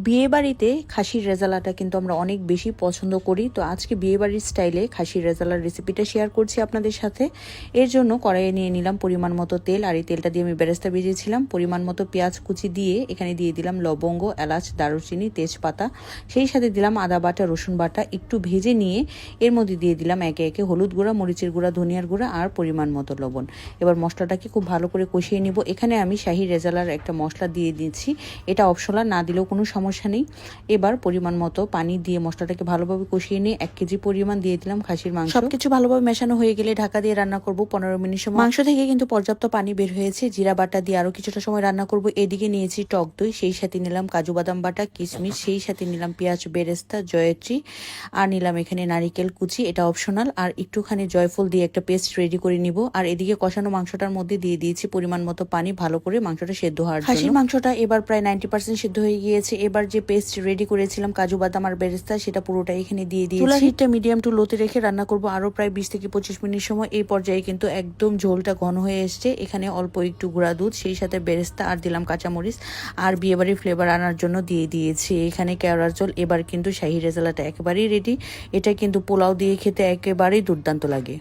বিয়েবাড়িতে খাসির রেজালাটা কিন্তু আমরা অনেক বেশি পছন্দ করি। তো আজকে বিয়েবাড়ির স্টাইলে খাসির রেজালার রেসিপিটা শেয়ার করছি আপনাদের সাথে। এর জন্য কড়াইয়ে নিয়ে নিলাম পরিমাণ মতো তেল, আর এই তেলটা দিয়ে আমি বেরেস্তা ভেজেছিলাম। পরিমাণ মতো পেঁয়াজ কুচি দিয়ে এখানে দিয়ে দিলাম লবঙ্গ, এলাচ, দারুচিনি, তেজপাতা, সেই সাথে দিলাম আদা বাটা, রসুন বাটা। একটু ভেজে নিয়ে এর মধ্যে দিয়ে দিলাম একে একে হলুদ গুঁড়া, মরিচের গুঁড়া, ধনিয়ার গুঁড়া আর পরিমাণ মতো লবণ। এবার মশলাটাকে খুব ভালো করে কষিয়ে নিব। এখানে আমি শাহি রেজালার একটা মশলা দিয়ে দিচ্ছি, এটা অপশনাল, না দিলেও কোনো সমস্যা নেই। এবার পরিমাণ মতো পানি দিয়ে মশলাটাকে ভালোভাবে কষিয়ে নিয়ে 1 কেজি পরিমাণ দিয়ে দিলাম খাসির মাংস। সবকিছু ভালোভাবে মেশানো হয়ে গেলে ঢাকা দিয়ে রান্না করব 15 মিনিট সময়। মাংস থেকে কিন্তু পর্যাপ্ত পানি বের হয়েছে। জিরা বাটা দিয়ে আরো কিছুটা সময় রান্না করব। এদিকে নিয়েছি টক দই, সেই সাথে নিলাম কাজু বাদাম বাটা, কিশমিশ, সেই সাথে নিলাম পেঁয়াজ বেরেস্তা, জয়ত্রী, আর নিলাম এখানে নারিকেল কুচি, এটা অপশনাল। আর একটুখানি জয়ফল দিয়ে একটা পেস্ট রেডি করে নিব। আর এদিকে কষানো মাংসটার মধ্যে দিয়ে দিয়েছি পরিমাণ মতো পানি, ভালো করে মাংসটা সেদ্ধ হওয়ার জন্য। খাসির মাংসটা এবার প্রায় 90% সেদ্ধ হয়ে গিয়েছে। এবার যে পেস্ট রেডি করেছিলাম কাজু বাদাম আর বেরেস্তা, সেটা পুরোটা এখানে দিয়ে দিয়েছি। চুলার হিটটা মিডিয়াম টু লোতে রেখে রান্না করব আরো প্রায় 20 থেকে 25 মিনিট সময়। এই পর্যায়ে কিন্তু একদম ঝোলটা ঘন হয়ে এসছে। এখানে অল্প একটু গুঁড়া দুধ, সেই সাথে বেরেস্তা আর দিলাম কাঁচামরিচ, আর বিয়েবাড়ির ফ্লেভার আনার জন্য দিয়ে দিয়েছি এখানে কেওড়ার জল। এবার কিন্তু শাহি রেজালাটা একেবারেই রেডি। এটা কিন্তু পোলাও দিয়ে খেতে একেবারেই দুর্দান্ত লাগে।